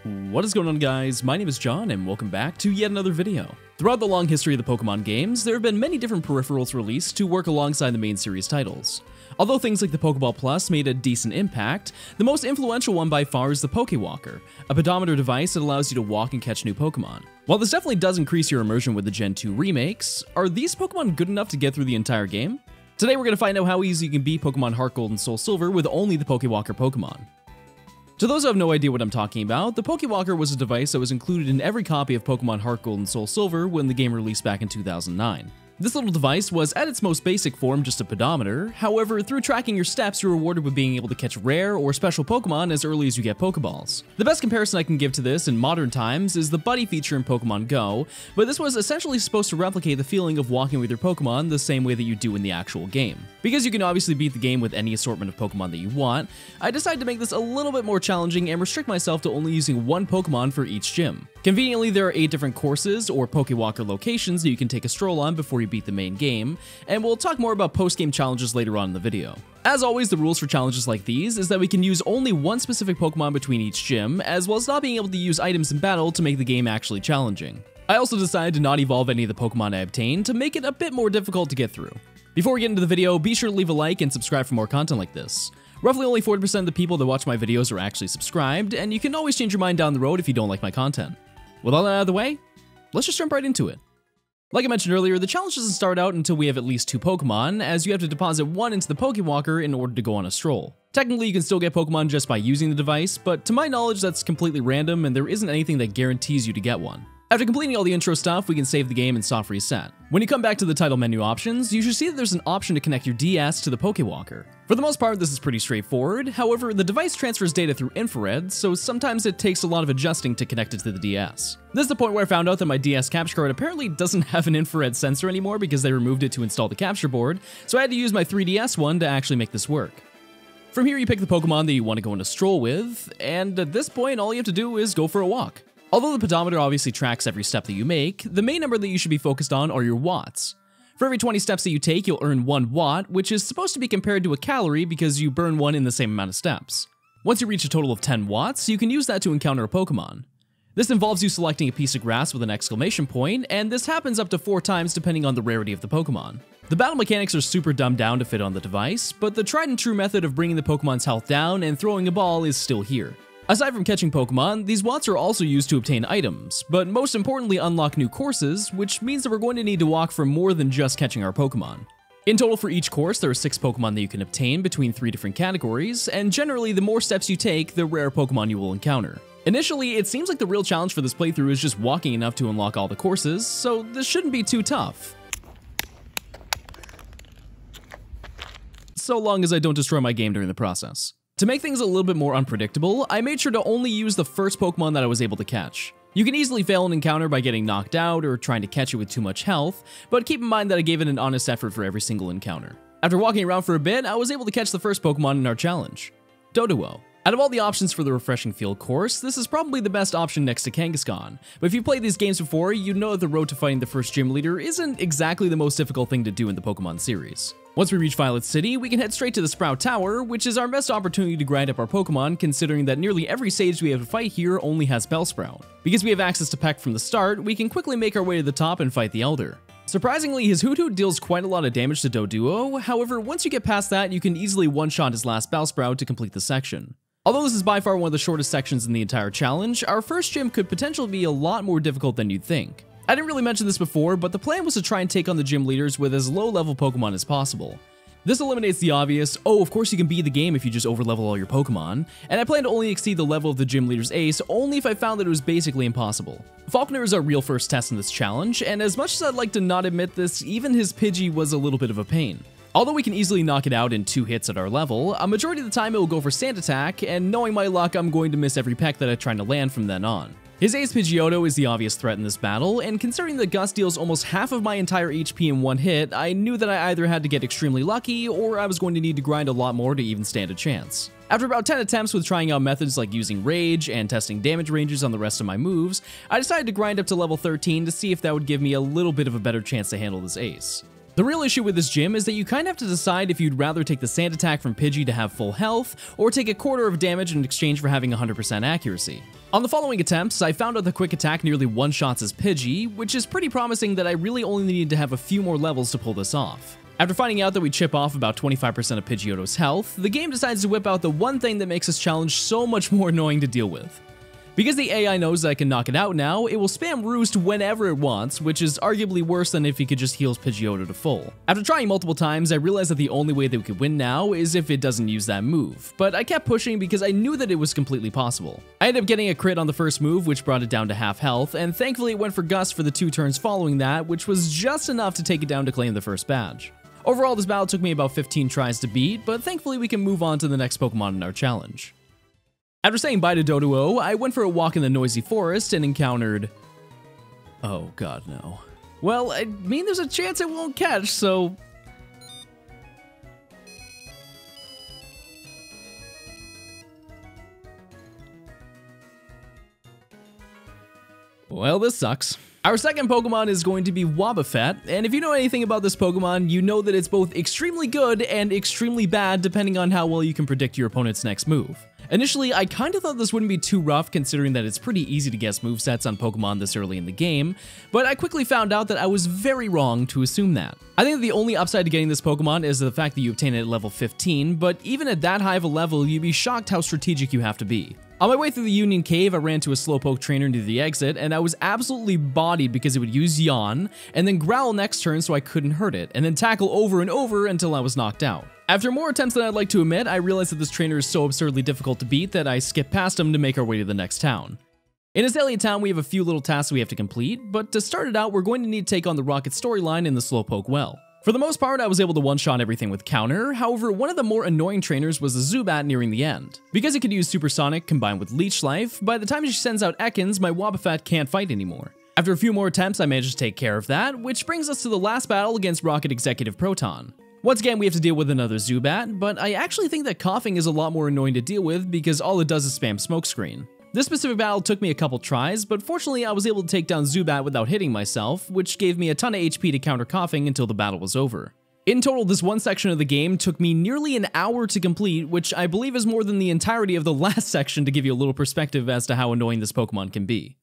What is going on, guys? My name is John and welcome back to yet another video. Throughout the long history of the Pokemon games, there have been many different peripherals released to work alongside the main series titles. Although things like the Pokeball Plus made a decent impact, the most influential one by far is the Pokewalker, a pedometer device that allows you to walk and catch new Pokemon. While this definitely does increase your immersion with the Gen 2 remakes, are these Pokemon good enough to get through the entire game? Today we're going to find out how easy you can beat Pokemon Heart Gold and Soul Silver with only the Pokewalker Pokemon. To those who have no idea what I'm talking about, the Pokewalker was a device that was included in every copy of Pokemon Heart Gold and Soul Silver when the game released back in 2009. This little device was at its most basic form just a pedometer. However, through tracking your steps, you're rewarded with being able to catch rare or special Pokemon as early as you get Pokeballs. The best comparison I can give to this in modern times is the Buddy feature in Pokemon Go, but this was essentially supposed to replicate the feeling of walking with your Pokemon the same way that you do in the actual game. Because you can obviously beat the game with any assortment of Pokemon that you want, I decided to make this a little bit more challenging and restrict myself to only using one Pokemon for each gym. Conveniently, there are 8 different courses or Pokewalker locations that you can take a stroll on before you beat the main game, and we'll talk more about post-game challenges later on in the video. As always, the rules for challenges like these is that we can use only one specific Pokemon between each gym, as well as not being able to use items in battle to make the game actually challenging. I also decided to not evolve any of the Pokemon I obtained to make it a bit more difficult to get through. Before we get into the video, be sure to leave a like and subscribe for more content like this. Roughly only 40% of the people that watch my videos are actually subscribed, and you can always change your mind down the road if you don't like my content. With all that out of the way, let's just jump right into it. Like I mentioned earlier, the challenge doesn't start out until we have at least 2 Pokemon, as you have to deposit one into the Pokewalker in order to go on a stroll. Technically, you can still get Pokemon just by using the device, but to my knowledge that's completely random and there isn't anything that guarantees you to get one. After completing all the intro stuff, we can save the game and soft reset. When you come back to the title menu options, you should see that there's an option to connect your DS to the Pokewalker. For the most part, this is pretty straightforward. However, the device transfers data through infrared, so sometimes it takes a lot of adjusting to connect it to the DS. This is the point where I found out that my DS capture card apparently doesn't have an infrared sensor anymore because they removed it to install the capture board, so I had to use my 3DS one to actually make this work. From here, you pick the Pokemon that you want to go on a stroll with, and at this point, all you have to do is go for a walk. Although the pedometer obviously tracks every step that you make, the main number that you should be focused on are your watts. For every 20 steps that you take, you'll earn 1 watt, which is supposed to be compared to a calorie because you burn 1 in the same amount of steps. Once you reach a total of 10 watts, you can use that to encounter a Pokemon. This involves you selecting a piece of grass with an exclamation point, and this happens up to 4 times depending on the rarity of the Pokemon. The battle mechanics are super dumbed down to fit on the device, but the tried and true method of bringing the Pokemon's health down and throwing a ball is still here. Aside from catching Pokemon, these watts are also used to obtain items, but most importantly unlock new courses, which means that we're going to need to walk for more than just catching our Pokemon. In total for each course, there are 6 Pokemon that you can obtain between 3 different categories, and generally the more steps you take, the rare Pokemon you will encounter. Initially, it seems like the real challenge for this playthrough is just walking enough to unlock all the courses, so this shouldn't be too tough. So long as I don't destroy my game during the process. To make things a little bit more unpredictable, I made sure to only use the first Pokemon that I was able to catch. You can easily fail an encounter by getting knocked out or trying to catch it with too much health, but keep in mind that I gave it an honest effort for every single encounter. After walking around for a bit, I was able to catch the first Pokemon in our challenge, Doduo. Out of all the options for the Refreshing Field course, this is probably the best option next to Kangaskhan, but if you've played these games before, you know that the road to fighting the first gym leader isn't exactly the most difficult thing to do in the Pokemon series. Once we reach Violet City, we can head straight to the Sprout Tower, which is our best opportunity to grind up our Pokemon considering that nearly every stage we have to fight here only has Bellsprout. Because we have access to Peck from the start, we can quickly make our way to the top and fight the Elder. Surprisingly, his Hoothoot deals quite a lot of damage to Doduo, however, once you get past that, you can easily one-shot his last Bellsprout to complete the section. Although this is by far one of the shortest sections in the entire challenge, our first gym could potentially be a lot more difficult than you'd think. I didn't really mention this before, but the plan was to try and take on the gym leaders with as low level Pokemon as possible. This eliminates the obvious, oh of course you can beat the game if you just overlevel all your Pokemon, and I plan to only exceed the level of the gym leader's ace only if I found that it was basically impossible. Falconer is our real first test in this challenge, and as much as I'd like to not admit this, even his Pidgey was a little bit of a pain. Although we can easily knock it out in 2 hits at our level, a majority of the time it will go for Sand Attack, and knowing my luck, I'm going to miss every peck that I try to land from then on. His ace Pidgeotto is the obvious threat in this battle, and considering that Gus deals almost half of my entire HP in 1 hit, I knew that I either had to get extremely lucky, or I was going to need to grind a lot more to even stand a chance. After about 10 attempts with trying out methods like using Rage and testing damage ranges on the rest of my moves, I decided to grind up to level 13 to see if that would give me a little bit of a better chance to handle this ace. The real issue with this gym is that you kind of have to decide if you'd rather take the sand attack from Pidgey to have full health, or take a quarter of damage in exchange for having 100% accuracy. On the following attempts, I found out the quick attack nearly one-shots as Pidgey, which is pretty promising that I really only need to have a few more levels to pull this off. After finding out that we chip off about 25% of Pidgeotto's health, the game decides to whip out the one thing that makes this challenge so much more annoying to deal with. Because the AI knows that I can knock it out now, it will spam Roost whenever it wants, which is arguably worse than if he could just heal Pidgeotto to full. After trying multiple times, I realized that the only way that we could win now is if it doesn't use that move, but I kept pushing because I knew that it was completely possible. I ended up getting a crit on the first move, which brought it down to half health, and thankfully it went for Gust for the 2 turns following that, which was just enough to take it down to claim the first badge. Overall, this battle took me about 15 tries to beat, but thankfully we can move on to the next Pokemon in our challenge. After saying bye to Doduo, I went for a walk in the noisy forest and encountered... Oh god, no. Well, I mean there's a chance it won't catch, so... Well, this sucks. Our second Pokemon is going to be Wobbuffet, and if you know anything about this Pokemon, you know that it's both extremely good and extremely bad depending on how well you can predict your opponent's next move. Initially, I kinda thought this wouldn't be too rough considering that it's pretty easy to guess movesets on Pokemon this early in the game, but I quickly found out that I was very wrong to assume that. I think that the only upside to getting this Pokemon is the fact that you obtain it at level 15, but even at that high of a level, you'd be shocked how strategic you have to be. On my way through the Union Cave, I ran to a Slowpoke trainer near the exit, and I was absolutely bodied because it would use Yawn, and then growl next turn so I couldn't hurt it, and then tackle over and over until I was knocked out. After more attempts than I'd like to admit, I realized that this trainer is so absurdly difficult to beat that I skipped past him to make our way to the next town. In Azalea Town, we have a few little tasks we have to complete, but to start it out, we're going to need to take on the Rocket storyline in the Slowpoke Well. For the most part, I was able to one-shot everything with counter, however, one of the more annoying trainers was the Zubat nearing the end. Because it could use Supersonic combined with Leech Life, by the time she sends out Ekans, my Wobbuffet can't fight anymore. After a few more attempts, I managed to take care of that, which brings us to the last battle against Rocket Executive Proton. Once again, we have to deal with another Zubat, but I actually think that coughing is a lot more annoying to deal with because all it does is spam Smokescreen. This specific battle took me a couple tries, but fortunately I was able to take down Zubat without hitting myself, which gave me a ton of HP to counter coughing until the battle was over. In total, this one section of the game took me nearly an hour to complete, which I believe is more than the entirety of the last section to give you a little perspective as to how annoying this Pokemon can be.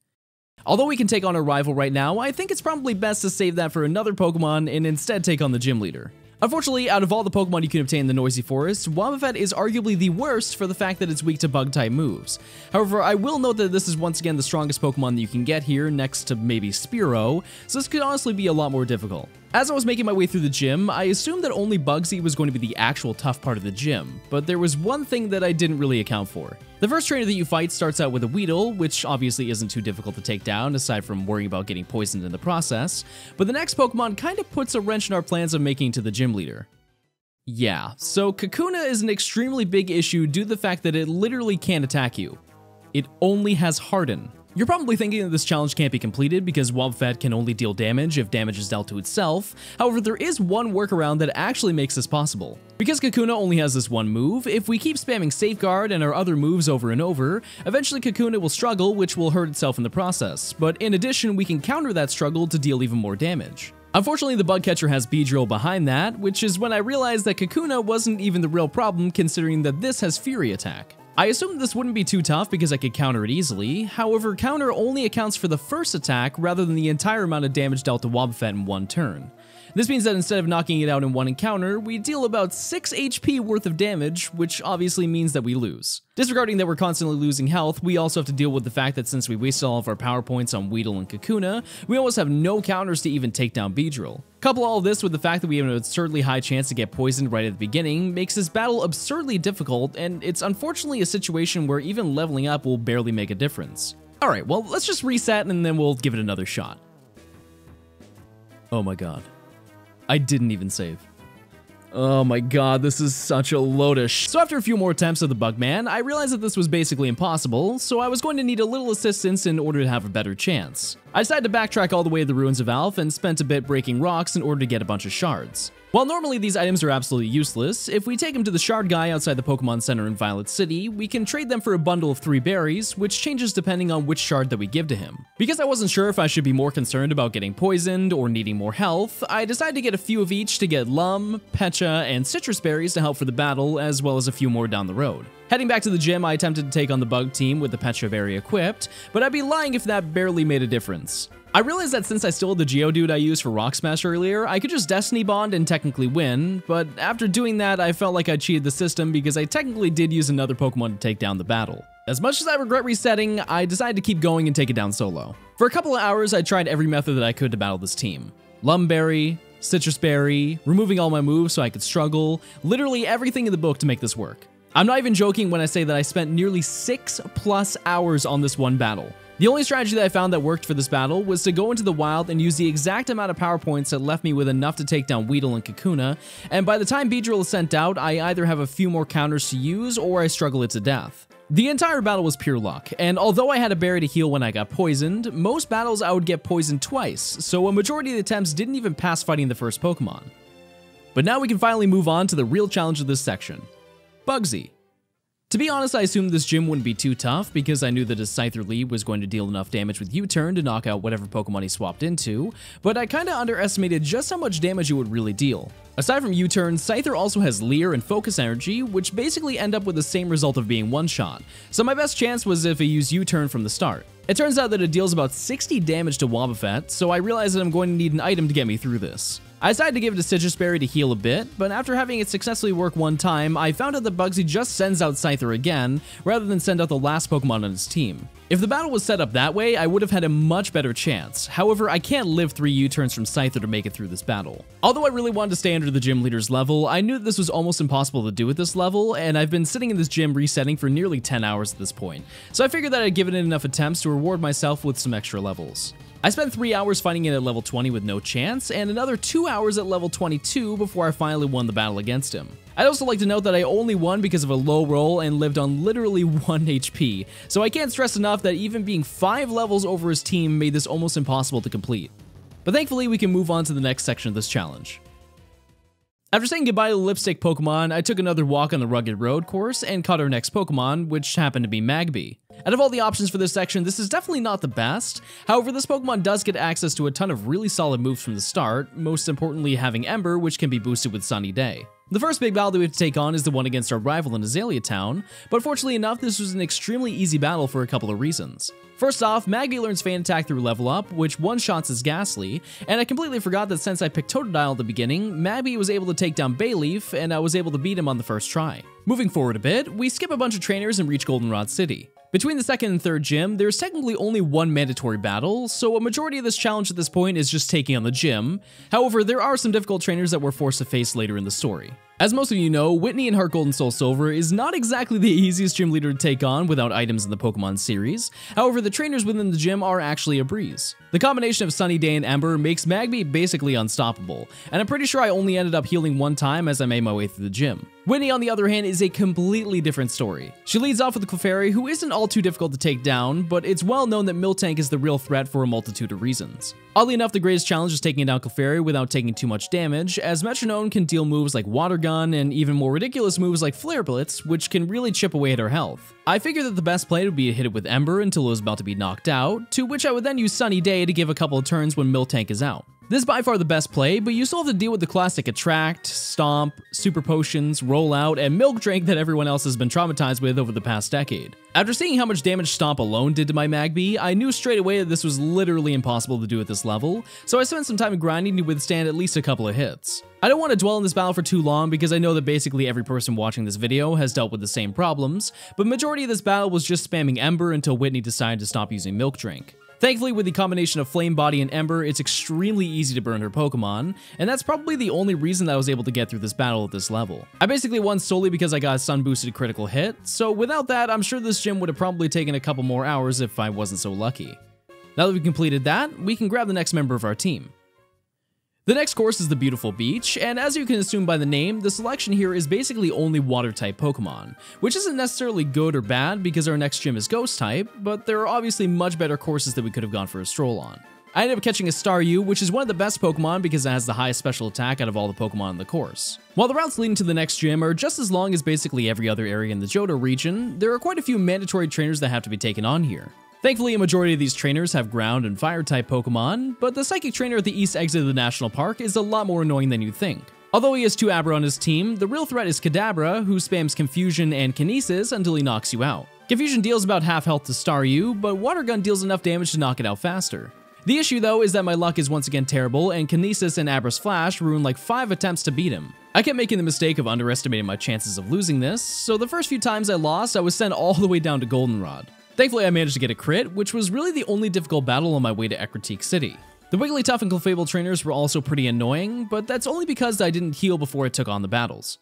Although we can take on our rival right now, I think it's probably best to save that for another Pokemon and instead take on the gym leader. Unfortunately, out of all the Pokemon you can obtain in the Noisy Forest, Wobbuffet is arguably the worst for the fact that it's weak to Bug-type moves. However, I will note that this is once again the strongest Pokemon that you can get here, next to maybe Spearow, so this could honestly be a lot more difficult. As I was making my way through the gym, I assumed that only Bugsy was going to be the actual tough part of the gym, but there was one thing that I didn't really account for. The first trainer that you fight starts out with a Weedle, which obviously isn't too difficult to take down, aside from worrying about getting poisoned in the process, but the next Pokemon kind of puts a wrench in our plans of making it to the gym leader. Yeah, so Kakuna is an extremely big issue due to the fact that it literally can't attack you. It only has Harden. You're probably thinking that this challenge can't be completed because Wobbuffet can only deal damage if damage is dealt to itself. However, there is one workaround that actually makes this possible. Because Kakuna only has this one move, if we keep spamming Safeguard and our other moves over and over, eventually Kakuna will struggle, which will hurt itself in the process. But in addition, we can counter that struggle to deal even more damage. Unfortunately, the Bug Catcher has Beedrill behind that, which is when I realized that Kakuna wasn't even the real problem considering that this has Fury Attack. I assumed this wouldn't be too tough because I could counter it easily, however counter only accounts for the first attack rather than the entire amount of damage dealt to Wobbuffet in one turn. This means that instead of knocking it out in one encounter, we deal about 6 HP worth of damage, which obviously means that we lose. Disregarding that we're constantly losing health, we also have to deal with the fact that since we wasted all of our power points on Weedle and Kakuna, we almost have no counters to even take down Beedrill. Couple all of this with the fact that we have an absurdly high chance to get poisoned right at the beginning makes this battle absurdly difficult, and it's unfortunately a situation where even leveling up will barely make a difference. Alright, well let's just reset and then we'll give it another shot. Oh my god. I didn't even save. Oh my god, this is such a load of sh. So after a few more attempts of the Bugman, I realized that this was basically impossible, so I was going to need a little assistance in order to have a better chance. I decided to backtrack all the way to the ruins of Alph and spent a bit breaking rocks in order to get a bunch of shards. While normally these items are absolutely useless, if we take them to the shard guy outside the Pokemon Center in Violet City, we can trade them for a bundle of 3 berries, which changes depending on which shard that we give to him. Because I wasn't sure if I should be more concerned about getting poisoned or needing more health, I decided to get a few of each to get Lum, Pecha, and Citrus berries to help for the battle, as well as a few more down the road. Heading back to the gym, I attempted to take on the bug team with the Pecha berry equipped, but I'd be lying if that barely made a difference. I realized that since I still had the Geodude I used for Rock Smash earlier, I could just Destiny Bond and technically win, but after doing that, I felt like I cheated the system because I technically did use another Pokemon to take down the battle. As much as I regret resetting, I decided to keep going and take it down solo. For a couple of hours, I tried every method that I could to battle this team. Lumberry, Citrus Berry, removing all my moves so I could struggle, literally everything in the book to make this work. I'm not even joking when I say that I spent nearly 6+ hours on this one battle. The only strategy that I found that worked for this battle was to go into the wild and use the exact amount of power points that left me with enough to take down Weedle and Kakuna, and by the time Beedrill is sent out, I either have a few more counters to use or I struggle it to death. The entire battle was pure luck, and although I had a berry to heal when I got poisoned, most battles I would get poisoned twice, so a majority of the attempts didn't even pass fighting the first Pokemon. But now we can finally move on to the real challenge of this section. Bugsy. To be honest, I assumed this gym wouldn't be too tough because I knew that his Scyther lead was going to deal enough damage with U-turn to knock out whatever Pokemon he swapped into, but I kinda underestimated just how much damage it would really deal. Aside from U-turn, Scyther also has Leer and Focus Energy, which basically end up with the same result of being one-shot, so my best chance was if I used U-turn from the start. It turns out that it deals about 60 damage to Wobbuffet, so I realized that I'm going to need an item to get me through this. I decided to give it a Citrus Berry to heal a bit, but after having it successfully work one time, I found out that Bugsy just sends out Scyther again, rather than send out the last Pokemon on his team. If the battle was set up that way, I would have had a much better chance. However, I can't live 3 U-turns from Scyther to make it through this battle. Although I really wanted to stay under the gym leader's level, I knew that this was almost impossible to do at this level, and I've been sitting in this gym resetting for nearly 10 hours at this point, so I figured that I'd given it enough attempts to reward myself with some extra levels. I spent 3 hours fighting it at level 20 with no chance, and another 2 hours at level 22 before I finally won the battle against him. I'd also like to note that I only won because of a low roll and lived on literally 1 HP, so I can't stress enough that even being 5 levels over his team made this almost impossible to complete. But thankfully we can move on to the next section of this challenge. After saying goodbye to the Lipstick Pokemon, I took another walk on the Rugged Road course and caught our next Pokemon, which happened to be Magby. Out of all the options for this section, this is definitely not the best. However, this Pokemon does get access to a ton of really solid moves from the start, most importantly having Ember, which can be boosted with Sunny Day. The first big battle that we have to take on is the one against our rival in Azalea Town, but fortunately enough, this was an extremely easy battle for a couple of reasons. First off, Magby learns Fan Attack through Level Up, which one-shots his Ghastly, and I completely forgot that since I picked Totodile at the beginning, Magby was able to take down Bayleaf, and I was able to beat him on the first try. Moving forward a bit, we skip a bunch of trainers and reach Goldenrod City. Between the second and third gym, there's technically only one mandatory battle, so a majority of this challenge at this point is just taking on the gym. However, there are some difficult trainers that we're forced to face later in the story. As most of you know, Whitney in Heart Gold and Soul Silver is not exactly the easiest gym leader to take on without items in the Pokemon series. However, the trainers within the gym are actually a breeze. The combination of Sunny Day and Ember makes Magby basically unstoppable, and I'm pretty sure I only ended up healing one time as I made my way through the gym. Whitney, on the other hand, is a completely different story. She leads off with Clefairy, who isn't all too difficult to take down, but it's well known that Miltank is the real threat for a multitude of reasons. Oddly enough, the greatest challenge is taking down Clefairy without taking too much damage, as Metronome can deal moves like Water Gun and even more ridiculous moves like Flare Blitz, which can really chip away at her health. I figured that the best play would be to hit it with Ember until it was about to be knocked out, to which I would then use Sunny Day to give a couple of turns when Miltank is out. This is by far the best play, but you still have to deal with the classic Attract, Stomp, Super Potions, Rollout, and Milk Drink that everyone else has been traumatized with over the past decade. After seeing how much damage Stomp alone did to my Magby, I knew straight away that this was literally impossible to do at this level, so I spent some time grinding to withstand at least a couple of hits. I don't want to dwell on this battle for too long because I know that basically every person watching this video has dealt with the same problems, but majority of this battle was just spamming Ember until Whitney decided to stop using Milk Drink. Thankfully, with the combination of Flame Body and Ember, it's extremely easy to burn her Pokemon, and that's probably the only reason that I was able to get through this battle at this level. I basically won solely because I got a Sun Boosted critical hit, so without that, I'm sure this gym would have probably taken a couple more hours if I wasn't so lucky. Now that we've completed that, we can grab the next member of our team. The next course is the Beautiful Beach, and as you can assume by the name, the selection here is basically only Water-type Pokemon, which isn't necessarily good or bad because our next gym is Ghost-type, but there are obviously much better courses that we could have gone for a stroll on. I ended up catching a Staryu, which is one of the best Pokemon because it has the highest special attack out of all the Pokemon in the course. While the routes leading to the next gym are just as long as basically every other area in the Johto region, there are quite a few mandatory trainers that have to be taken on here. Thankfully, a majority of these trainers have ground and fire type Pokemon, but the psychic trainer at the east exit of the national park is a lot more annoying than you'd think. Although he has 2 Abra on his team, the real threat is Kadabra, who spams Confusion and Kinesis until he knocks you out. Confusion deals about half health to Staryu, but Water Gun deals enough damage to knock it out faster. The issue though is that my luck is once again terrible, and Kinesis and Abra's Flash ruin like 5 attempts to beat him. I kept making the mistake of underestimating my chances of losing this, so the first few times I lost, I was sent all the way down to Goldenrod. Thankfully, I managed to get a crit, which was really the only difficult battle on my way to Akrotique City. The Wigglytuff and Clefable trainers were also pretty annoying, but that's only because I didn't heal before I took on the battles.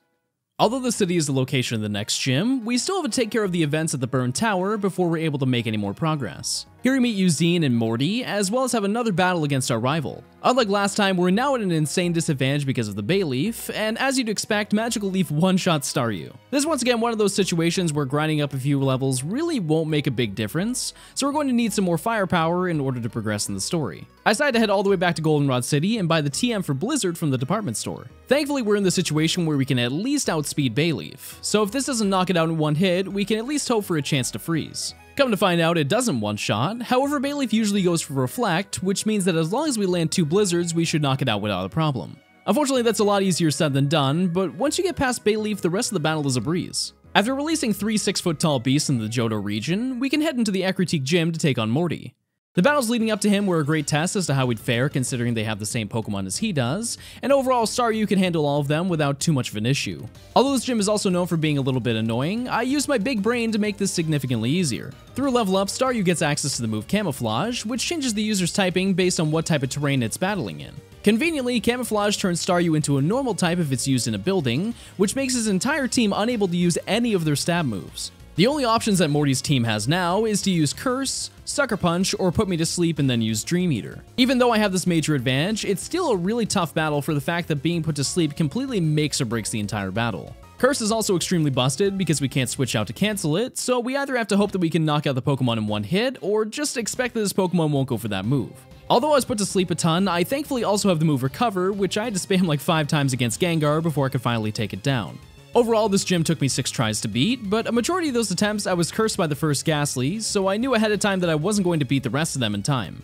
Although the city is the location of the next gym, we still have to take care of the events at the Burned Tower before we're able to make any more progress. Here we meet Eugene and Morty, as well as have another battle against our rival. Unlike last time, we're now at an insane disadvantage because of the Bayleaf, and as you'd expect, Magical Leaf one-shot Staryu. This is once again one of those situations where grinding up a few levels really won't make a big difference, so we're going to need some more firepower in order to progress in the story. I decided to head all the way back to Goldenrod City and buy the TM for Blizzard from the department store. Thankfully, we're in the situation where we can at least outspeed Bayleaf, so if this doesn't knock it out in one hit, we can at least hope for a chance to freeze. Come to find out, it doesn't one-shot. However, Bayleaf usually goes for Reflect, which means that as long as we land 2 Blizzards, we should knock it out without a problem. Unfortunately, that's a lot easier said than done, but once you get past Bayleaf, the rest of the battle is a breeze. After releasing 3 6-foot-tall beasts in the Johto region, we can head into the Akrotique gym to take on Morty. The battles leading up to him were a great test as to how we'd fare considering they have the same Pokemon as he does, and overall Staryu can handle all of them without too much of an issue. Although this gym is also known for being a little bit annoying, I used my big brain to make this significantly easier. Through level up, Staryu gets access to the move Camouflage, which changes the user's typing based on what type of terrain it's battling in. Conveniently, Camouflage turns Staryu into a normal type if it's used in a building, which makes his entire team unable to use any of their stab moves. The only options that Morty's team has now is to use Curse, Sucker Punch, or Put Me to Sleep and then use Dream Eater. Even though I have this major advantage, it's still a really tough battle for the fact that being put to sleep completely makes or breaks the entire battle. Curse is also extremely busted because we can't switch out to cancel it, so we either have to hope that we can knock out the Pokemon in one hit, or just expect that this Pokemon won't go for that move. Although I was put to sleep a ton, I thankfully also have the move Recover, which I had to spam like 5 times against Gengar before I could finally take it down. Overall, this gym took me 6 tries to beat, but a majority of those attempts I was cursed by the first Ghastly, so I knew ahead of time that I wasn't going to beat the rest of them in time.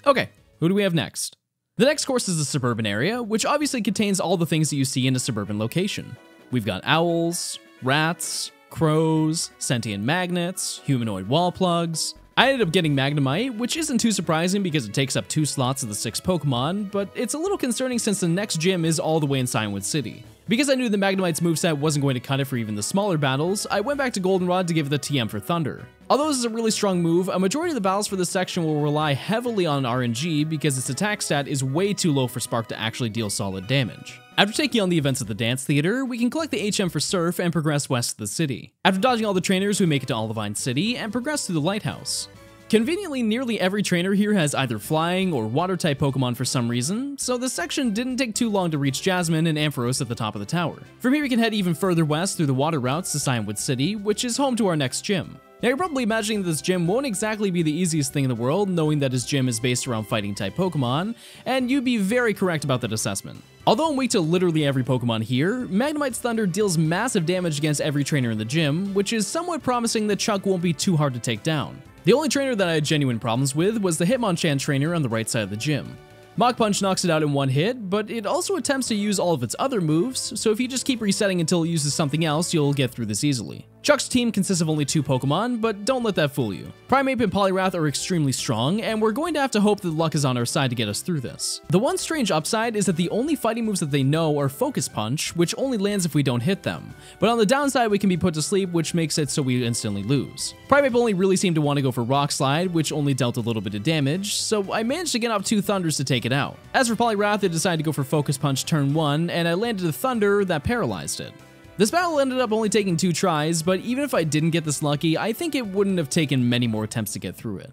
Okay, who do we have next? The next course is the suburban area, which obviously contains all the things that you see in a suburban location. We've got owls, rats, crows, sentient magnets, humanoid wall plugs. I ended up getting Magnemite, which isn't too surprising because it takes up 2 slots of the 6 Pokemon, but it's a little concerning since the next gym is all the way in Cianwood City. Because I knew the Magnemite's moveset wasn't going to cut it for even the smaller battles, I went back to Goldenrod to give it the TM for Thunder. Although this is a really strong move, a majority of the battles for this section will rely heavily on RNG because its attack stat is way too low for Spark to actually deal solid damage. After taking on the events at the Dance Theater, we can collect the HM for Surf and progress west of the city. After dodging all the trainers, we make it to Olivine City and progress through the lighthouse. Conveniently, nearly every trainer here has either flying or water-type Pokemon for some reason, so this section didn't take too long to reach Jasmine and Ampharos at the top of the tower. From here we can head even further west through the water routes to Cianwood City, which is home to our next gym. Now you're probably imagining that this gym won't exactly be the easiest thing in the world, knowing that his gym is based around fighting-type Pokemon, and you'd be very correct about that assessment. Although I'm weak to literally every Pokemon here, Magnemite's Thunder deals massive damage against every trainer in the gym, which is somewhat promising that Chuck won't be too hard to take down. The only trainer that I had genuine problems with was the Hitmonchan trainer on the right side of the gym. Mach Punch knocks it out in one hit, but it also attempts to use all of its other moves, so if you just keep resetting until it uses something else, you'll get through this easily. Chuck's team consists of only 2 Pokemon, but don't let that fool you. Primeape and Poliwrath are extremely strong, and we're going to have to hope that luck is on our side to get us through this. The one strange upside is that the only fighting moves that they know are Focus Punch, which only lands if we don't hit them. But on the downside, we can be put to sleep, which makes it so we instantly lose. Primeape only really seemed to want to go for Rock Slide, which only dealt a little bit of damage, so I managed to get up 2 Thunders to take it out. As for Poliwrath, it decided to go for Focus Punch turn 1, and I landed a Thunder that paralyzed it. This battle ended up only taking 2 tries, but even if I didn't get this lucky, I think it wouldn't have taken many more attempts to get through it.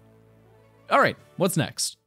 Alright, what's next?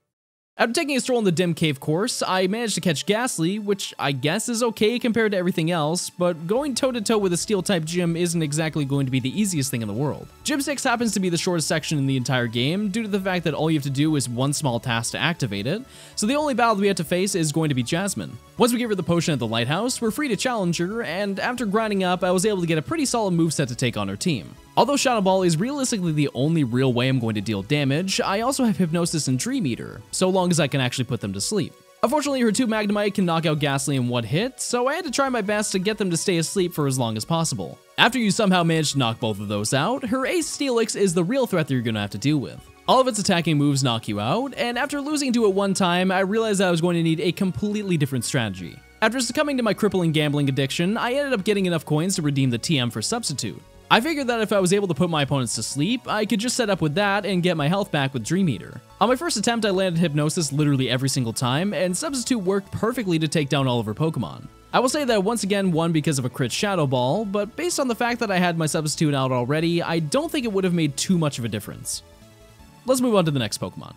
After taking a stroll in the dim cave course, I managed to catch Ghastly, which I guess is okay compared to everything else, but going toe-to-toe with a steel-type gym isn't exactly going to be the easiest thing in the world. Gym 6 happens to be the shortest section in the entire game, due to the fact that all you have to do is one small task to activate it, so the only battle we have to face is going to be Jasmine. Once we give her the potion at the lighthouse, we're free to challenge her, and after grinding up, I was able to get a pretty solid moveset to take on her team. Although Shadow Ball is realistically the only real way I'm going to deal damage, I also have Hypnosis and Dream Eater, so long as I can actually put them to sleep. Unfortunately, her 2 Magnemite can knock out Ghastly in one hit, so I had to try my best to get them to stay asleep for as long as possible. After you somehow manage to knock both of those out, her Ace Steelix is the real threat that you're going to have to deal with. All of its attacking moves knock you out, and after losing to it one time, I realized that I was going to need a completely different strategy. After succumbing to my crippling gambling addiction, I ended up getting enough coins to redeem the TM for Substitute. I figured that if I was able to put my opponents to sleep, I could just set up with that and get my health back with Dream Eater. On my first attempt, I landed Hypnosis literally every single time, and Substitute worked perfectly to take down all of her Pokemon. I will say that I once again won because of a crit Shadow Ball, but based on the fact that I had my Substitute out already, I don't think it would have made too much of a difference. Let's move on to the next Pokemon.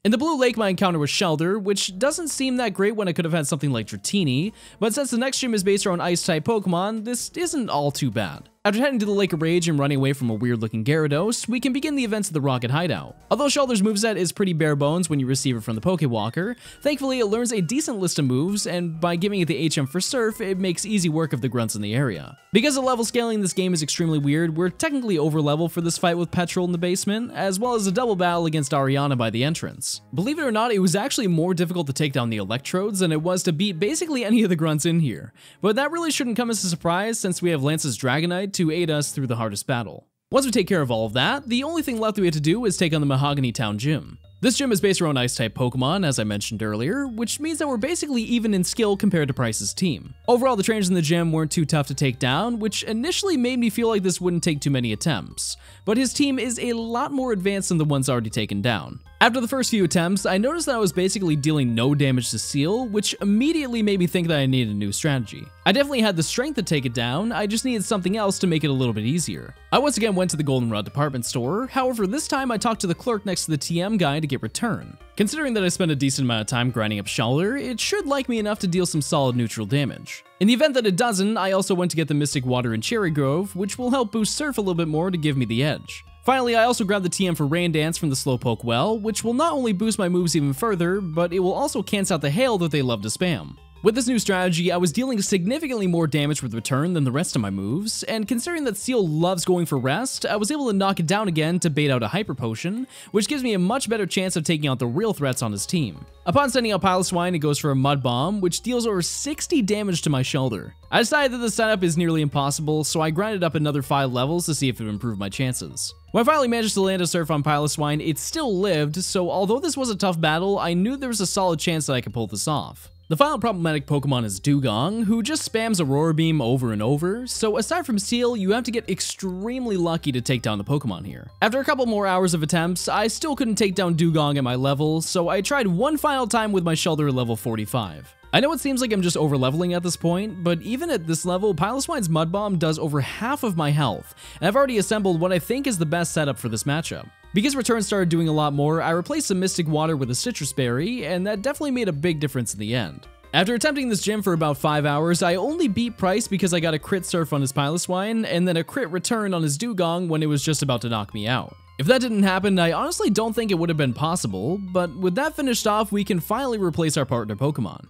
In the Blue Lake, my encounter was Shelder, which doesn't seem that great when I could have had something like Dratini, but since the next gym is based around Ice-type Pokemon, this isn't all too bad. After heading to the Lake of Rage and running away from a weird-looking Gyarados, we can begin the events of the Rocket Hideout. Although Shelder's moveset is pretty bare bones when you receive it from the Pokewalker, thankfully it learns a decent list of moves, and by giving it the HM for Surf, it makes easy work of the grunts in the area. Because the level scaling in this game is extremely weird, we're technically over-level for this fight with Petrol in the basement, as well as a double battle against Ariana by the entrance. Believe it or not, it was actually more difficult to take down the Electrodes than it was to beat basically any of the grunts in here. But that really shouldn't come as a surprise since we have Lance's Dragonite to aid us through the hardest battle. Once we take care of all of that, the only thing left that we have to do is take on the Mahogany Town Gym. This gym is based around Ice-type Pokemon, as I mentioned earlier, which means that we're basically even in skill compared to Price's team. Overall, the trainers in the gym weren't too tough to take down, which initially made me feel like this wouldn't take too many attempts, but his team is a lot more advanced than the ones already taken down. After the first few attempts, I noticed that I was basically dealing no damage to Seal, which immediately made me think that I needed a new strategy. I definitely had the strength to take it down, I just needed something else to make it a little bit easier. I once again went to the Goldenrod department store, however this time I talked to the clerk next to the TM guy to get return. Considering that I spent a decent amount of time grinding up Shelder, it should like me enough to deal some solid neutral damage. In the event that it doesn't, I also went to get the Mystic Water and Cherry Grove, which will help boost Surf a little bit more to give me the edge. Finally, I also grabbed the TM for Rain Dance from the Slowpoke well, which will not only boost my moves even further, but it will also cancel out the hail that they love to spam. With this new strategy, I was dealing significantly more damage with return than the rest of my moves, and considering that Seal loves going for rest, I was able to knock it down again to bait out a Hyper Potion, which gives me a much better chance of taking out the real threats on his team. Upon sending out Piloswine, it goes for a Mud Bomb, which deals over 60 damage to my Shelder. I decided that the setup is nearly impossible, so I grinded up another 5 levels to see if it would improve my chances. When I finally managed to land a Surf on Piloswine, it still lived, so although this was a tough battle, I knew there was a solid chance that I could pull this off. The final problematic Pokemon is Dugong, who just spams Aurora Beam over and over, so aside from Seal, you have to get extremely lucky to take down the Pokemon here. After a couple more hours of attempts, I still couldn't take down Dugong at my level, so I tried one final time with my Shelder at level 45. I know it seems like I'm just over-leveling at this point, but even at this level, Piloswine's Mud Bomb does over half of my health, and I've already assembled what I think is the best setup for this matchup. Because Return started doing a lot more, I replaced some Mystic Water with a Citrus Berry, and that definitely made a big difference in the end. After attempting this gym for about 5 hours, I only beat Price because I got a crit Surf on his Piloswine, and then a crit Return on his Dugong when it was just about to knock me out. If that didn't happen, I honestly don't think it would have been possible, but with that finished off, we can finally replace our partner Pokemon.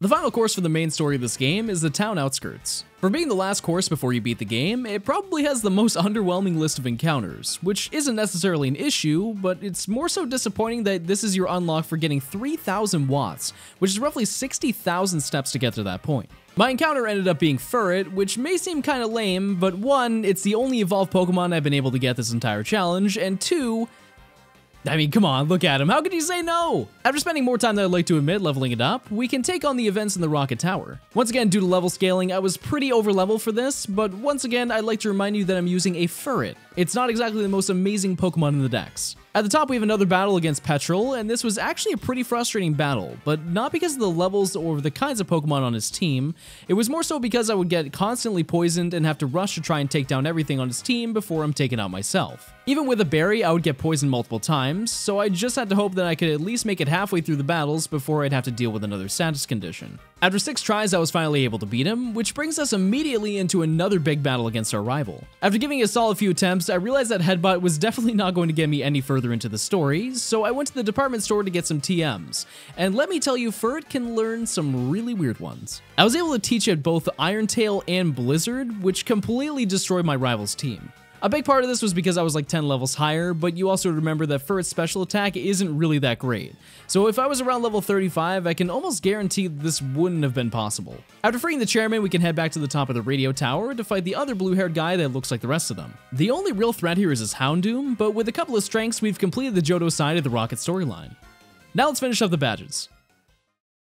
The final course for the main story of this game is the town outskirts. For being the last course before you beat the game, it probably has the most underwhelming list of encounters, which isn't necessarily an issue, but it's more so disappointing that this is your unlock for getting 3,000 watts, which is roughly 60,000 steps to get to that point. My encounter ended up being Furret, which may seem kinda lame, but 1, it's the only evolved Pokemon I've been able to get this entire challenge, and 2, I mean, come on, look at him. How could you say no? After spending more time than I'd like to admit leveling it up, we can take on the events in the Rocket Tower. Once again, due to level scaling, I was pretty over-level for this, but once again, I'd like to remind you that I'm using a Furret. It's not exactly the most amazing Pokemon in the dex. At the top, we have another battle against Petrel, and this was actually a pretty frustrating battle, but not because of the levels or the kinds of Pokemon on his team. It was more so because I would get constantly poisoned and have to rush to try and take down everything on his team before I'm taken out myself. Even with a berry, I would get poisoned multiple times, so I just had to hope that I could at least make it halfway through the battles before I'd have to deal with another status condition. After 6 tries, I was finally able to beat him, which brings us immediately into another big battle against our rival. After giving it a solid few attempts, I realized that Headbutt was definitely not going to get me any further into the story, so I went to the department store to get some TMs. And let me tell you, Furret can learn some really weird ones. I was able to teach it both Iron Tail and Blizzard, which completely destroyed my rival's team. A big part of this was because I was like 10 levels higher, but you also remember that Furret's special attack isn't really that great. So if I was around level 35, I can almost guarantee this wouldn't have been possible. After freeing the chairman, we can head back to the top of the radio tower to fight the other blue-haired guy that looks like the rest of them. The only real threat here is his Houndoom, but with a couple of strengths, we've completed the Johto side of the Rocket storyline. Now let's finish up the badges.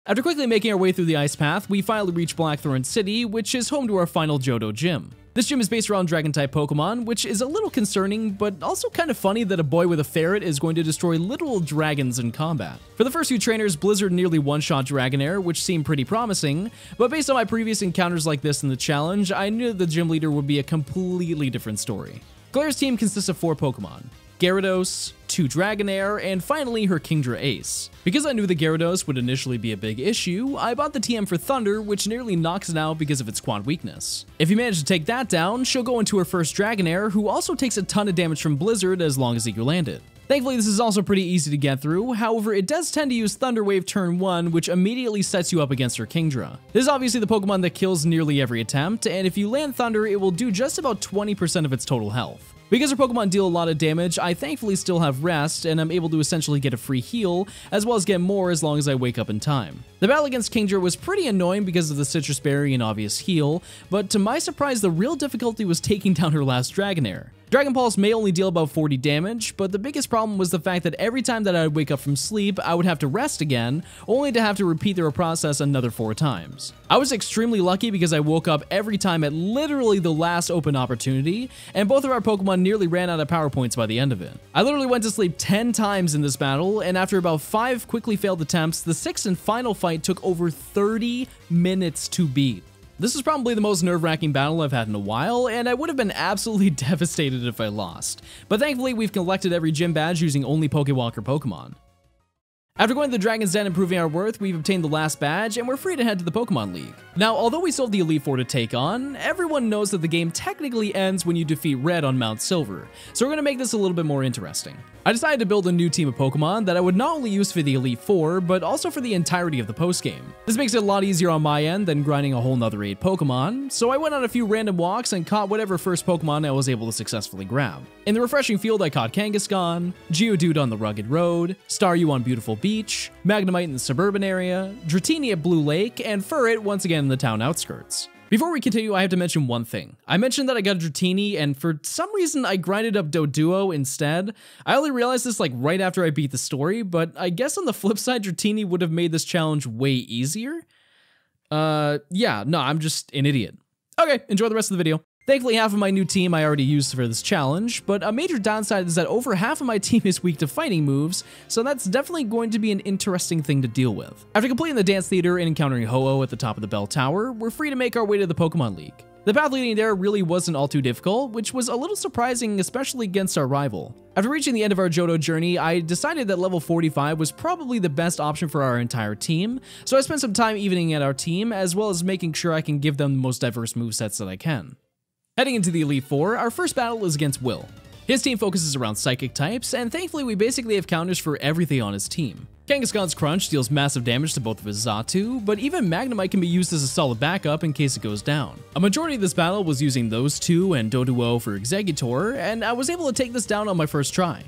After quickly making our way through the ice path, we finally reach Blackthorn City, which is home to our final Johto gym. This gym is based around Dragon-type Pokemon, which is a little concerning, but also kind of funny that a boy with a ferret is going to destroy literal dragons in combat. For the first few trainers, Blizzard nearly one-shot Dragonair, which seemed pretty promising, but based on my previous encounters like this in the challenge, I knew that the gym leader would be a completely different story. Claire's team consists of 4 Pokemon: Gyarados, 2 Dragonair, and finally her Kingdra Ace. Because I knew the Gyarados would initially be a big issue, I bought the TM for Thunder, which nearly knocks it out because of its quad weakness. If you manage to take that down, she'll go into her first Dragonair, who also takes a ton of damage from Blizzard as long as you land it. Thankfully, this is also pretty easy to get through, however, it does tend to use Thunder Wave turn 1, which immediately sets you up against her Kingdra. This is obviously the Pokemon that kills nearly every attempt, and if you land Thunder, it will do just about 20% of its total health. Because her Pokemon deal a lot of damage, I thankfully still have rest, and I'm able to essentially get a free heal, as well as get more as long as I wake up in time. The battle against Kingdra was pretty annoying because of the Citrus Berry and obvious heal, but to my surprise, the real difficulty was taking down her last Dragonair. Dragon Pulse may only deal about 40 damage, but the biggest problem was the fact that every time that I would wake up from sleep, I would have to rest again, only to have to repeat the process another 4 times. I was extremely lucky because I woke up every time at literally the last open opportunity, and both of our Pokemon nearly ran out of power points by the end of it. I literally went to sleep 10 times in this battle, and after about 5 quickly failed attempts, the 6th and final fight took over 30 minutes to beat. This is probably the most nerve-wracking battle I've had in a while, and I would have been absolutely devastated if I lost. But thankfully, we've collected every gym badge using only Pokewalker Pokemon. After going to the Dragon's Den and proving our worth, we've obtained the last badge, and we're free to head to the Pokemon League. Now, although we still have the Elite Four to take on, everyone knows that the game technically ends when you defeat Red on Mount Silver, so we're going to make this a little bit more interesting. I decided to build a new team of Pokemon that I would not only use for the Elite Four, but also for the entirety of the postgame. This makes it a lot easier on my end than grinding a whole nother 8 Pokemon, so I went on a few random walks and caught whatever first Pokemon I was able to successfully grab. In the refreshing field, I caught Kangaskhan, Geodude on the rugged road, Staryu on Beautiful Beach, Magnemite in the suburban area, Dratini at Blue Lake, and Furret once again in the town outskirts. Before we continue, I have to mention one thing. I mentioned that I got Dratini, and for some reason I grinded up Doduo instead. I only realized this like right after I beat the story, but I guess on the flip side, Dratini would have made this challenge way easier. Yeah, no, I'm just an idiot. Okay, enjoy the rest of the video. Thankfully, half of my new team I already used for this challenge, but a major downside is that over half of my team is weak to fighting moves, so that's definitely going to be an interesting thing to deal with. After completing the dance theater and encountering Ho-Oh at the top of the bell tower, we're free to make our way to the Pokemon League. The path leading there really wasn't all too difficult, which was a little surprising, especially against our rival. After reaching the end of our Johto journey, I decided that level 45 was probably the best option for our entire team, so I spent some time evening at our team, as well as making sure I can give them the most diverse movesets that I can. Heading into the Elite Four, our first battle is against Will. His team focuses around psychic types, and thankfully we basically have counters for everything on his team. Kangaskhan's Crunch deals massive damage to both of his Xatu, but even Magnemite can be used as a solid backup in case it goes down. A majority of this battle was using those two and Doduo for Exeggutor, and I was able to take this down on my first try.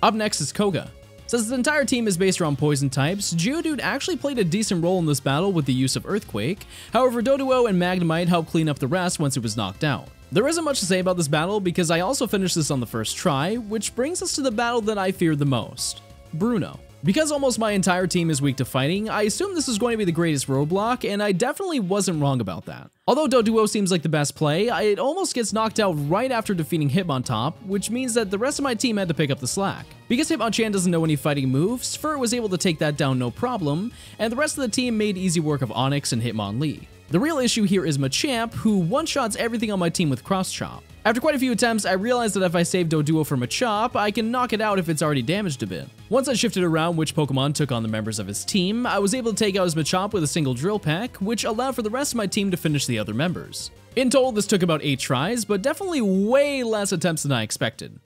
Up next is Koga. Since the entire team is based around poison types, Geodude actually played a decent role in this battle with the use of Earthquake, however Doduo and Magnemite helped clean up the rest once it was knocked out. There isn't much to say about this battle because I also finished this on the first try, which brings us to the battle that I feared the most, Bruno. Because almost my entire team is weak to fighting, I assumed this was going to be the greatest roadblock, and I definitely wasn't wrong about that. Although Doduo seems like the best play, it almost gets knocked out right after defeating Hitmontop, which means that the rest of my team had to pick up the slack. Because Hitmonchan doesn't know any fighting moves, Fur was able to take that down no problem, and the rest of the team made easy work of Onyx and Hitmonlee. The real issue here is Machamp, who one-shots everything on my team with Cross Chop. After quite a few attempts, I realized that if I save Doduo for Machop, I can knock it out if it's already damaged a bit. Once I shifted around which Pokemon took on the members of his team, I was able to take out his Machop with a single Drill Peck, which allowed for the rest of my team to finish the other members. In total, this took about 8 tries, but definitely way less attempts than I expected.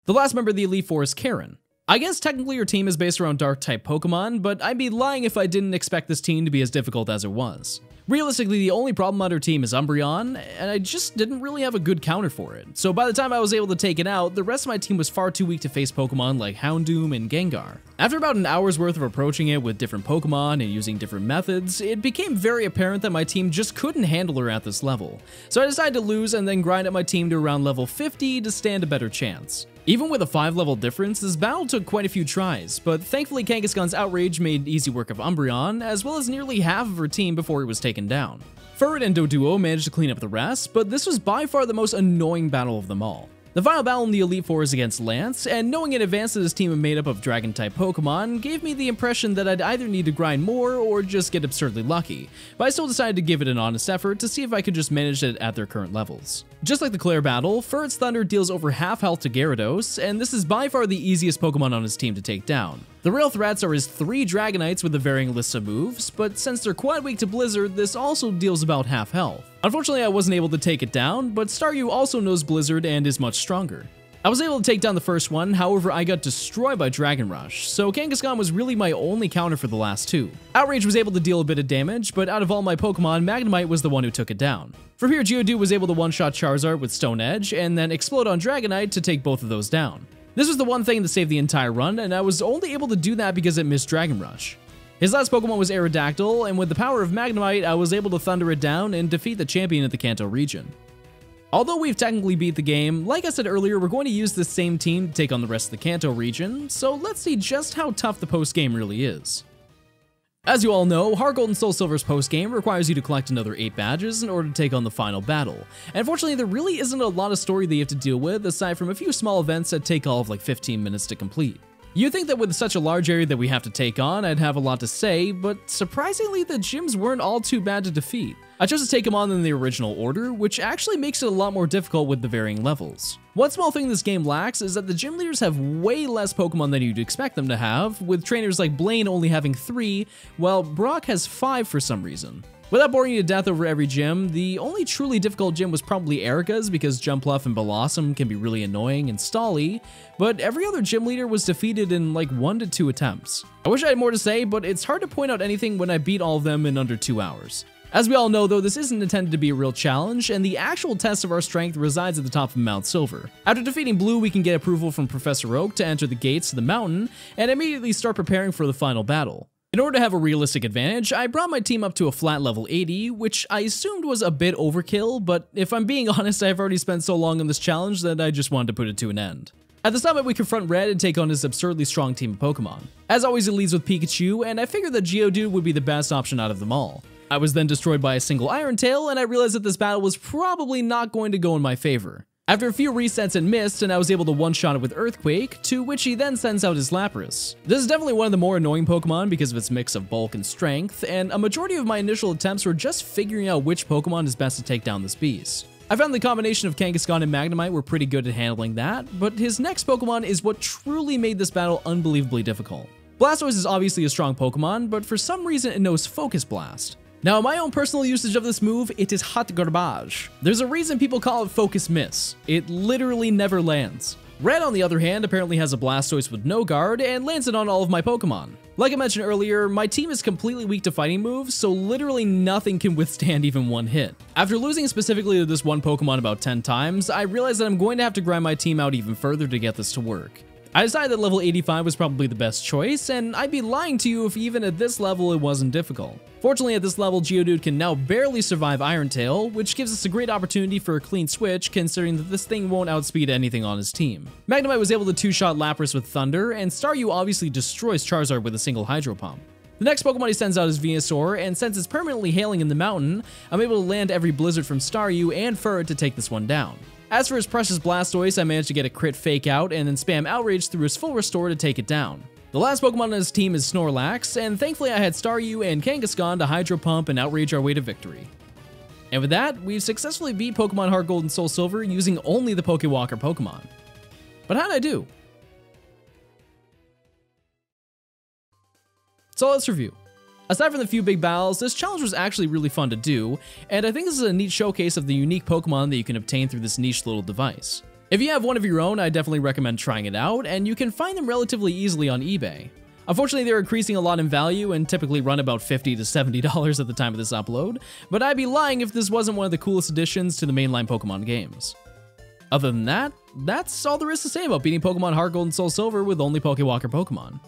The last member of the Elite Four is Karen. I guess technically your team is based around Dark-type Pokemon, but I'd be lying if I didn't expect this team to be as difficult as it was. Realistically, the only problem on her team is Umbreon, and I just didn't really have a good counter for it. So by the time I was able to take it out, the rest of my team was far too weak to face Pokemon like Houndoom and Gengar. After about an hour's worth of approaching it with different Pokemon and using different methods, it became very apparent that my team just couldn't handle her at this level. So I decided to lose and then grind up my team to around level 50 to stand a better chance. Even with a 5-level difference, this battle took quite a few tries, but thankfully Kangaskhan's Outrage made easy work of Umbreon, as well as nearly half of her team before he was taken down. Furret and Doduo managed to clean up the rest, but this was by far the most annoying battle of them all. The final battle in the Elite Four is against Lance, and knowing in advance that his team is made up of Dragon-type Pokemon gave me the impression that I'd either need to grind more or just get absurdly lucky, but I still decided to give it an honest effort to see if I could just manage it at their current levels. Just like the Claire battle, Furret's Thunder deals over half health to Gyarados, and this is by far the easiest Pokemon on his team to take down. The real threats are his 3 Dragonites with a varying list of moves, but since they're quite weak to Blizzard, this also deals about half health. Unfortunately, I wasn't able to take it down, but Staryu also knows Blizzard and is much stronger. I was able to take down the first one, however I got destroyed by Dragon Rush, so Kangaskhan was really my only counter for the last 2. Outrage was able to deal a bit of damage, but out of all my Pokemon, Magnemite was the one who took it down. From here, Geodude was able to one-shot Charizard with Stone Edge, and then explode on Dragonite to take both of those down. This was the one thing that saved the entire run, and I was only able to do that because it missed Dragon Rush. His last Pokemon was Aerodactyl, and with the power of Magnemite, I was able to thunder it down and defeat the champion of the Kanto region. Although we've technically beat the game, like I said earlier, we're going to use this same team to take on the rest of the Kanto region, so let's see just how tough the post-game really is. As you all know, Heart Gold and Soul Silver's post-game requires you to collect another 8 badges in order to take on the final battle, and unfortunately there really isn't a lot of story that you have to deal with aside from a few small events that take all of like 15 minutes to complete. You'd think that with such a large area that we have to take on, I'd have a lot to say, but surprisingly the gyms weren't all too bad to defeat. I chose to take them on in the original order, which actually makes it a lot more difficult with the varying levels. One small thing this game lacks is that the gym leaders have way less Pokemon than you'd expect them to have, with trainers like Blaine only having 3, while Brock has 5 for some reason. Without boring you to death over every gym, the only truly difficult gym was probably Erica's because Jumpluff and Blossom can be really annoying and stally, but every other gym leader was defeated in like 1 to 2 attempts. I wish I had more to say, but it's hard to point out anything when I beat all of them in under 2 hours. As we all know though, this isn't intended to be a real challenge, and the actual test of our strength resides at the top of Mount Silver. After defeating Blue, we can get approval from Professor Oak to enter the gates to the mountain, and immediately start preparing for the final battle. In order to have a realistic advantage, I brought my team up to a flat level 80, which I assumed was a bit overkill, but if I'm being honest, I've already spent so long on this challenge that I just wanted to put it to an end. At the summit, we confront Red and take on his absurdly strong team of Pokemon. As always, it leads with Pikachu, and I figured that Geodude would be the best option out of them all. I was then destroyed by a single Iron Tail, and I realized that this battle was probably not going to go in my favor. After a few resets and missed, and I was able to one-shot it with Earthquake, to which he then sends out his Lapras. This is definitely one of the more annoying Pokemon because of its mix of bulk and strength, and a majority of my initial attempts were just figuring out which Pokemon is best to take down this beast. I found the combination of Kangaskhan and Magnemite were pretty good at handling that, but his next Pokemon is what truly made this battle unbelievably difficult. Blastoise is obviously a strong Pokemon, but for some reason it knows Focus Blast. Now, in my own personal usage of this move, it is hot garbage. There's a reason people call it Focus Miss. It literally never lands. Red, on the other hand, apparently has a Blastoise with no guard and lands it on all of my Pokemon. Like I mentioned earlier, my team is completely weak to fighting moves, so literally nothing can withstand even one hit. After losing specifically to this one Pokemon about 10 times, I realized that I'm going to have to grind my team out even further to get this to work. I decided that level 85 was probably the best choice, and I'd be lying to you if even at this level it wasn't difficult. Fortunately, at this level, Geodude can now barely survive Iron Tail, which gives us a great opportunity for a clean switch, considering that this thing won't outspeed anything on his team. Magnemite was able to two-shot Lapras with Thunder, and Staryu obviously destroys Charizard with a single Hydro Pump. The next Pokemon he sends out is Venusaur, and since it's permanently hailing in the mountain, I'm able to land every Blizzard from Staryu and Furret to take this one down. As for his precious Blastoise, I managed to get a crit Fake Out and then spam Outrage through his full restore to take it down. The last Pokemon on his team is Snorlax, and thankfully I had Staryu and Kangaskhan to Hydro Pump and Outrage our way to victory. And with that, we've successfully beat Pokemon Heart Gold and Soul Silver using only the Pokewalker Pokemon. But how'd I do? So let's review. Aside from the few big battles, this challenge was actually really fun to do, and I think this is a neat showcase of the unique Pokemon that you can obtain through this niche little device. If you have one of your own, I definitely recommend trying it out, and you can find them relatively easily on eBay. Unfortunately, they're increasing a lot in value and typically run about $50 to $70 at the time of this upload, but I'd be lying if this wasn't one of the coolest additions to the mainline Pokemon games. Other than that, that's all there is to say about beating Pokemon Heart Gold and Soul Silver with only Pokewalker Pokemon.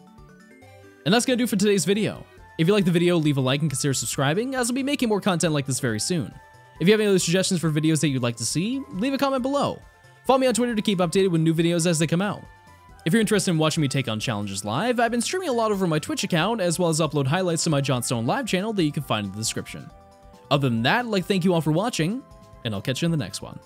And that's gonna do for today's video. If you liked the video, leave a like and consider subscribing, as I'll be making more content like this very soon. If you have any other suggestions for videos that you'd like to see, leave a comment below. Follow me on Twitter to keep updated with new videos as they come out. If you're interested in watching me take on challenges live, I've been streaming a lot over my Twitch account, as well as upload highlights to my Johnstone live channel that you can find in the description. Other than that, I'd like to thank you all for watching, and I'll catch you in the next one.